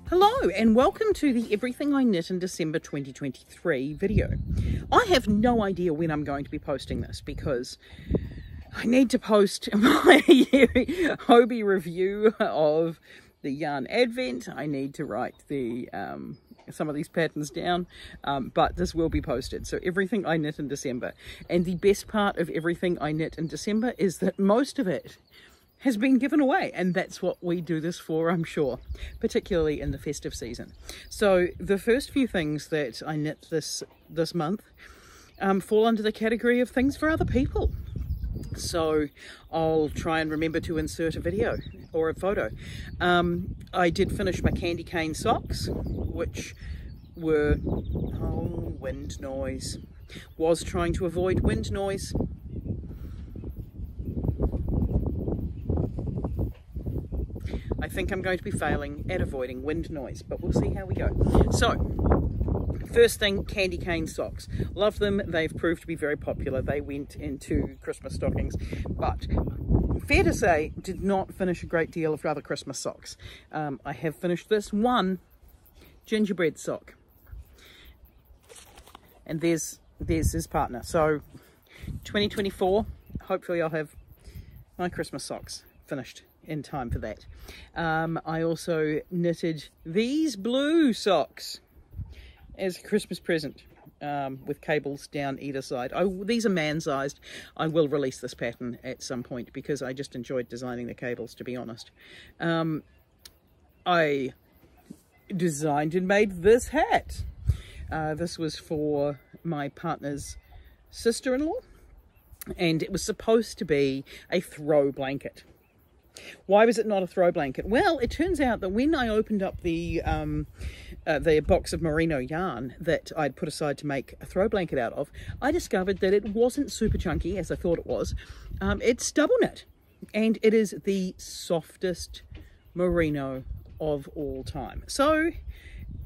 Hello and welcome to the Everything I Knit in December 2023 video. I have no idea when I'm going to be posting this because I need to post my Hobie review of the yarn advent. I need to write the some of these patterns down, but this will be posted. So Everything I Knit in December. And the best part of Everything I Knit in December is that most of it has been given away, and that's what we do this for, I'm sure, particularly in the festive season. So the first few things that I knit this month fall under the category of things for other people. So I'll try and remember to insert a video or a photo. I did finish my candy cane socks, which were, wind noise. Was trying to avoid wind noise. I think I'm going to be failing at avoiding wind noise, but we'll see how we go. So, first thing, candy cane socks. Love them. They've proved to be very popular. They went into Christmas stockings, but fair to say, did not finish a great deal of other Christmas socks. I have finished this one gingerbread sock, and there's his partner. So, 2024, hopefully I'll have my Christmas socks finished in time for that. I also knitted these blue socks as a Christmas present with cables down either side. These are man-sized. I will release this pattern at some point because I just enjoyed designing the cables, to be honest. I designed and made this hat. This was for my partner's sister-in-law, and it was supposed to be a throw blanket. Why was it not a throw blanket? Well, it turns out that when I opened up the box of merino yarn that I'd put aside to make a throw blanket out of, I discovered that it wasn't super chunky as I thought it was. It's double knit, and it is the softest merino of all time. So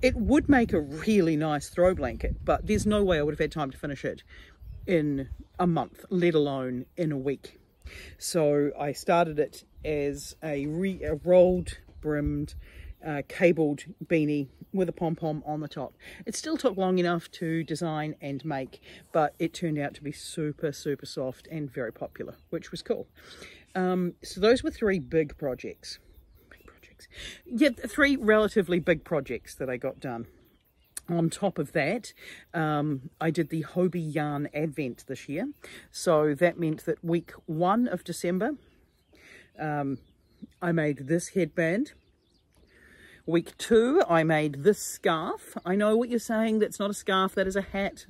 it would make a really nice throw blanket, but there's no way I would have had time to finish it in a month, let alone in a week. So I started it as a rolled, brimmed, cabled beanie with a pom-pom on the top. It still took long enough to design and make, but it turned out to be super, super soft and very popular, which was cool. So those were three big projects. Yeah, three relatively big projects that I got done. On top of that, I did the Hobie Yarn Advent this year. So that meant that week 1 of December, I made this headband. Week 2, I made this scarf. I know what you're saying, that's not a scarf, that is a hat.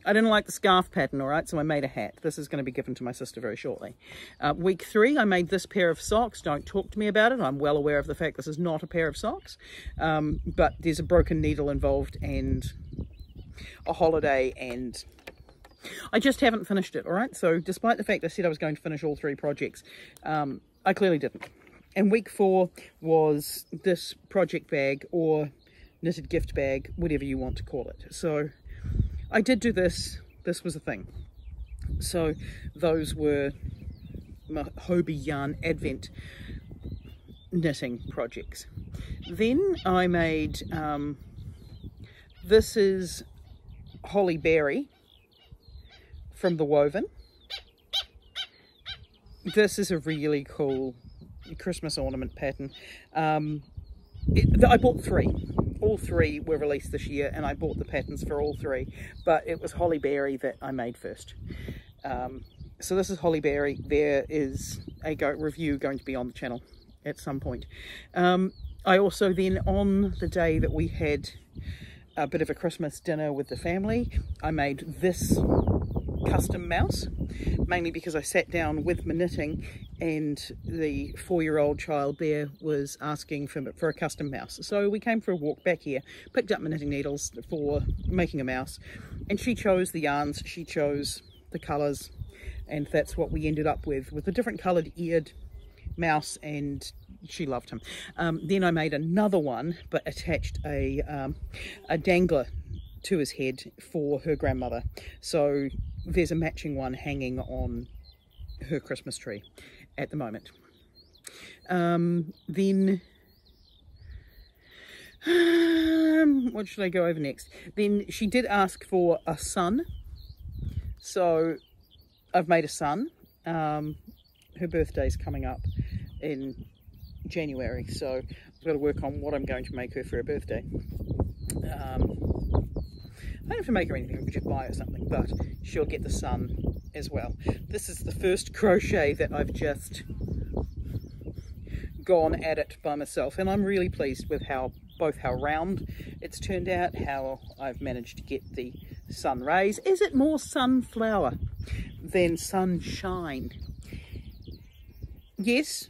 I didn't like the scarf pattern, all right, so I made a hat. This is going to be given to my sister very shortly. Week 3, I made this pair of socks. Don't talk to me about it. I'm well aware of the fact this is not a pair of socks. But there's a broken needle involved and a holiday, and I just haven't finished it, all right? So despite the fact I said I was going to finish all three projects, I clearly didn't. And week 4 was this project bag or knitted gift bag, whatever you want to call it. So I did do this. This was a thing. So those were my Hobie Yarn Advent knitting projects. Then I made, this is Holly Berry from The Woven. This is a really cool Christmas ornament pattern. I bought 3. All 3 were released this year, and I bought the patterns for all 3, but it was Holly Berry that I made first. So this is Holly Berry. There is a review going to be on the channel at some point. I also then, on the day that we had a bit of a Christmas dinner with the family, I made this custom mouse, mainly because I sat down with my knitting and the 4-year-old child there was asking for a custom mouse. So we came for a walk back here, picked up my knitting needles for making a mouse, and she chose the yarns, she chose the colours, and that's what we ended up with a different coloured eared mouse, and she loved him. Then I made another one, but attached a dangler to his head for her grandmother. So there's a matching one hanging on her Christmas tree at the moment. Then What should I go over next? Then she did ask for a sun. So I've made a sun. Her birthday's coming up in January, so I've got to work on what I'm going to make her for her birthday. I don't have to make her anything, I could just buy her something, but she'll get the sun as well. This is the first crochet that I've just gone at it by myself, and I'm really pleased with both how round it's turned out, how I've managed to get the sun rays. Is it more sunflower than sunshine? Yes.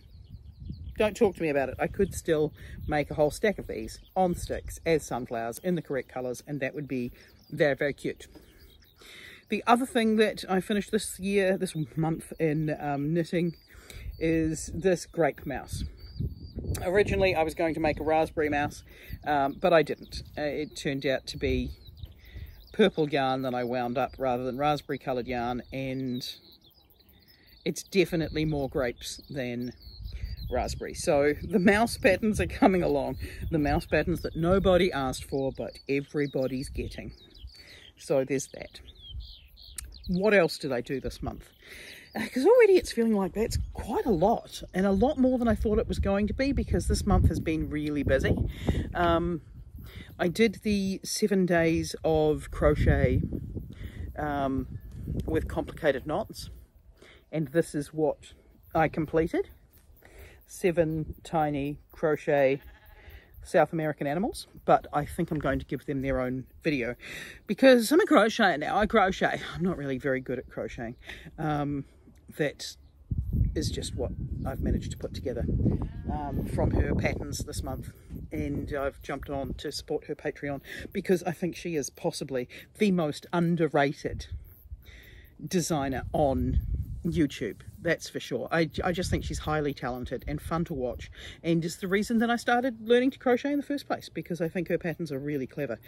Don't talk to me about it. I could still make a whole stack of these on sticks as sunflowers in the correct colours, and that would be very, very cute. The other thing that I finished this month in knitting is this grape mouse. Originally I was going to make a raspberry mouse, but I didn't. It turned out to be purple yarn that I wound up rather than raspberry coloured yarn, and it's definitely more grapes than raspberry. So the mouse patterns are coming along, the mouse patterns that nobody asked for but everybody's getting. So there's that. What else did I do this month? Because already it's feeling like that's quite a lot, and a lot more than I thought it was going to be, because this month has been really busy. I did the 7 days of crochet with complicated knots, and this is what I completed. 7 tiny crochet South American animals, but I think I'm going to give them their own video because I'm a crocheter now. I crochet. I'm not really very good at crocheting. That is just what I've managed to put together from her patterns this month, and I've jumped on to support her Patreon because I think she is possibly the most underrated designer on YouTube. That's for sure. I just think she's highly talented and fun to watch, and it's the reason that I started learning to crochet in the first place, because I think her patterns are really clever.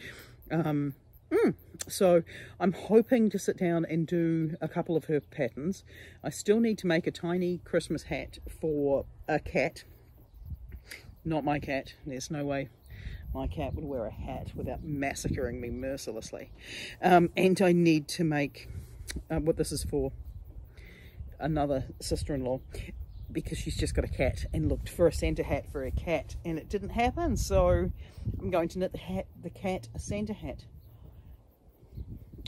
So I'm hoping to sit down and do a couple of her patterns. I still need to make a tiny Christmas hat for a cat. Not my cat. There's no way my cat would wear a hat without massacring me mercilessly. And I need to make what this is for another sister-in-law, because she's just got a cat and looked for a Santa hat for her cat, and it didn't happen. So I'm going to knit the cat a Santa hat.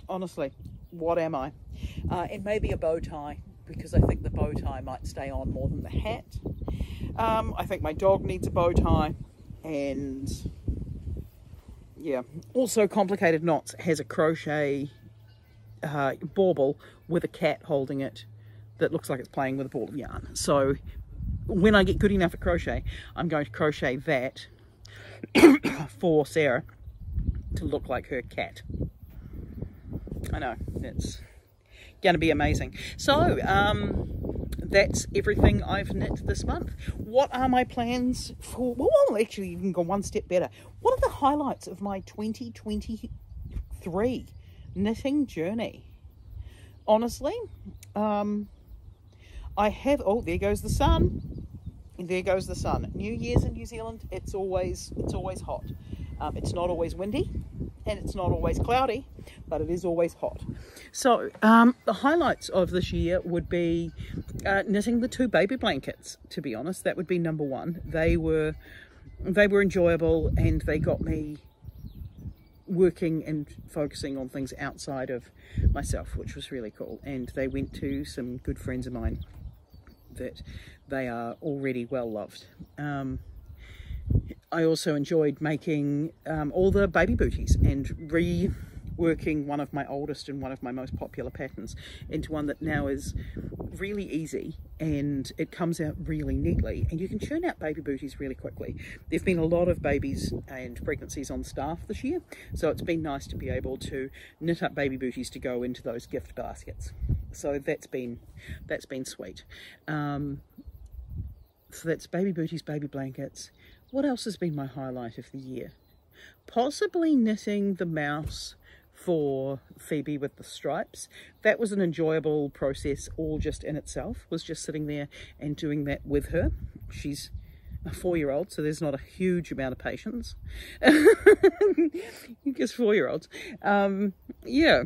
Honestly, what am I? It may be a bow tie, because I think the bow tie might stay on more than the hat. I think my dog needs a bow tie, and yeah. Also, Complicated Knots has a crochet bauble with a cat holding it that looks like it's playing with a ball of yarn. So when I get good enough at crochet, I'm going to crochet that for Sarah to look like her cat. I know, it's going to be amazing. So that's everything I've knit this month. What are my plans for, well, I'll actually even go one step better. What are the highlights of my 2023 knitting journey? Honestly, I have, oh, there goes the sun. There goes the sun. New Year's in New Zealand, it's always hot. It's not always windy, and it's not always cloudy, but it is always hot. So the highlights of this year would be knitting the 2 baby blankets. To be honest, that would be number one. They were enjoyable, and they got me working and focusing on things outside of myself, which was really cool. And they went to some good friends of mine that they are already well loved. I also enjoyed making all the baby booties and reworking one of my oldest and one of my most popular patterns into one that now is really easy, and it comes out really neatly, and you can churn out baby booties really quickly. There've been a lot of babies and pregnancies on staff this year, so it's been nice to be able to knit up baby booties to go into those gift baskets. So that's been sweet. So that's baby booties, baby blankets. What else has been my highlight of the year? Possibly knitting the mouse for Phoebe with the stripes. That was an enjoyable process all just in itself, was just sitting there and doing that with her. She's a 4-year-old, so there's not a huge amount of patience. Just 4-year-olds. Yeah,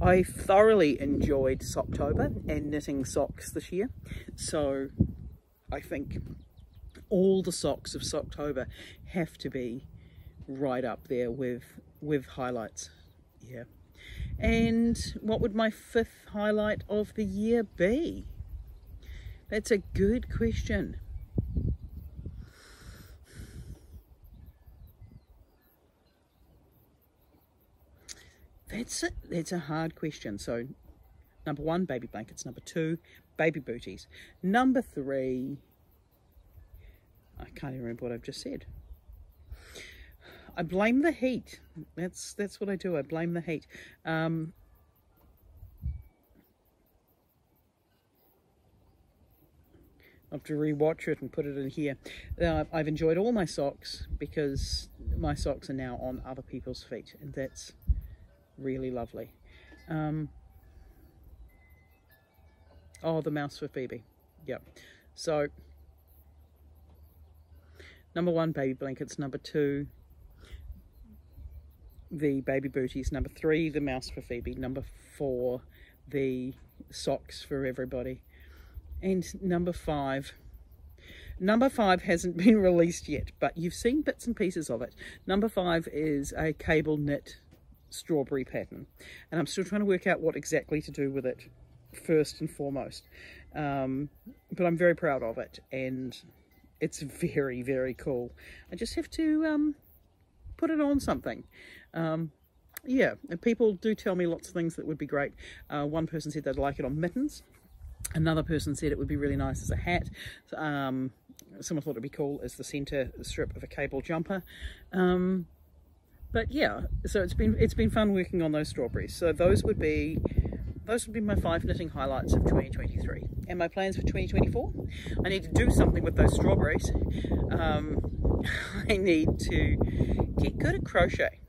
I thoroughly enjoyed Socktober and knitting socks this year. So I think all the socks of Socktober have to be right up there with highlights. Yeah. And what would my 5th highlight of the year be? That's a good question. That's a hard question. So number 1, baby blankets. Number 2, baby booties. Number 3, I can't even remember what I've just said. I blame the heat. That's what I do. I blame the heat. I have to rewatch it and put it in here. I've enjoyed all my socks because my socks are now on other people's feet, and that's really lovely. Oh, the mouse for Phoebe. Yep. So number 1, baby blankets. Number 2, the baby booties. Number 3, the mouse for Phoebe. Number 4, the socks for everybody. And number 5 hasn't been released yet, but you've seen bits and pieces of it. Number 5 is a cable knit strawberry pattern, and I'm still trying to work out what exactly to do with it first and foremost. But I'm very proud of it, and it's very, very cool. I just have to put it on something. Yeah, and people do tell me lots of things that would be great. One person said they'd like it on mittens. Another person said it would be really nice as a hat. Someone thought it'd be cool as the center strip of a cable jumper. But yeah, so it's been fun working on those strawberries. So those would be my 5 knitting highlights of 2023. And my plans for 2024, I need to do something with those strawberries. I need to get good at crochet.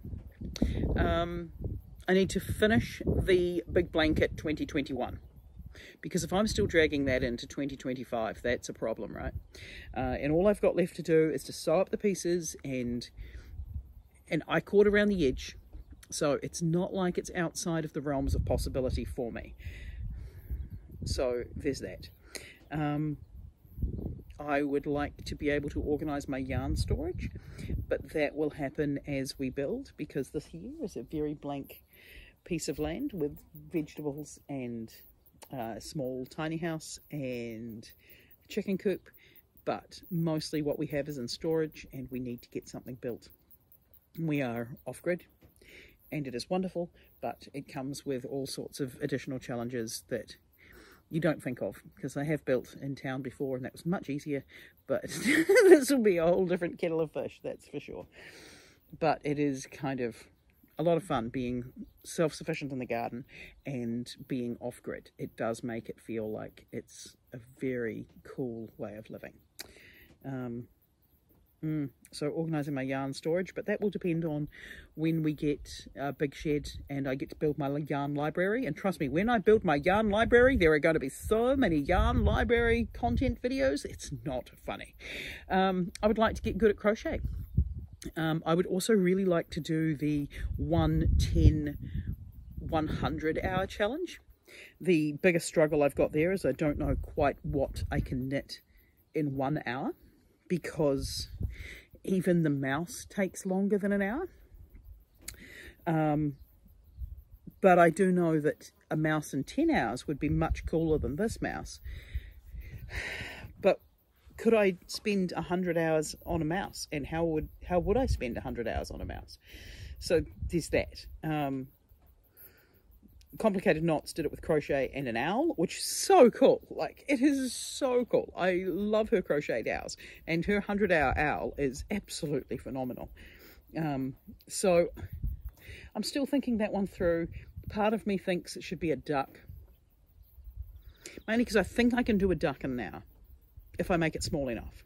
I need to finish the Big Blanket 2021. Because if I'm still dragging that into 2025, that's a problem, right? And all I've got left to do is to sew up the pieces and I cord around the edge. So it's not like it's outside of the realms of possibility for me. So there's that. I would like to be able to organise my yarn storage, but that will happen as we build, because this here is a very blank piece of land with vegetables and a small tiny house and a chicken coop, but mostly what we have is in storage, and we need to get something built. We are off-grid, and it is wonderful, but it comes with all sorts of additional challenges that you don't think of, because I have built in town before and that was much easier, but this will be a whole different kettle of fish, that's for sure. But it is kind of a lot of fun being self-sufficient in the garden and being off-grid. It does make it feel like it's a very cool way of living. So organising my yarn storage, but that will depend on when we get a big shed and I get to build my yarn library. And trust me, when I build my yarn library, there are going to be so many yarn library content videos, it's not funny. I would like to get good at crochet. I would also really like to do the 110 100 hour challenge. The biggest struggle I've got there is I don't know quite what I can knit in 1 hour, because even the mouse takes longer than an hour. But I do know that a mouse in 10 hours would be much cooler than this mouse. But could I spend 100 hours on a mouse? And how would I spend 100 hours on a mouse? So there's that. Complicated Knots did it with crochet and an owl, which is so cool. Like, it is so cool. I love her crocheted owls, and her 100-hour owl is absolutely phenomenal. So I'm still thinking that one through. Part of me thinks it should be a duck, mainly because I think I can do a duck in an hour if I make it small enough.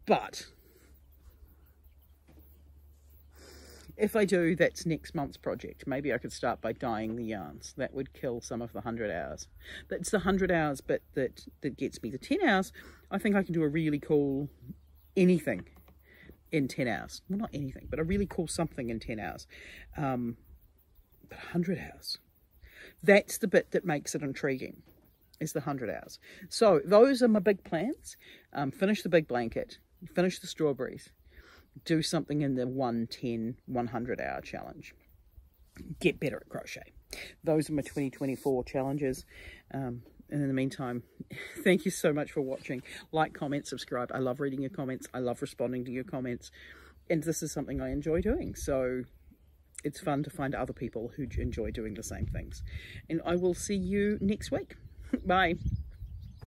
But if I do, that's next month's project. Maybe I could start by dyeing the yarns. That would kill some of the 100 hours. That's the 100 hours bit that gets me. The 10 hours, I think I can do a really cool anything in 10 hours. Well, not anything, but a really cool something in 10 hours. But 100 hours, that's the bit that makes it intriguing, is the 100 hours. So those are my big plans. Finish the big blanket, finish the strawberries, do something in the 110, 100 hour challenge, get better at crochet. Those are my 2024 challenges. And in the meantime, thank you so much for watching. Like, comment, subscribe. I love reading your comments. I love responding to your comments. And this is something I enjoy doing. So it's fun to find other people who enjoy doing the same things. And I will see you next week. Bye.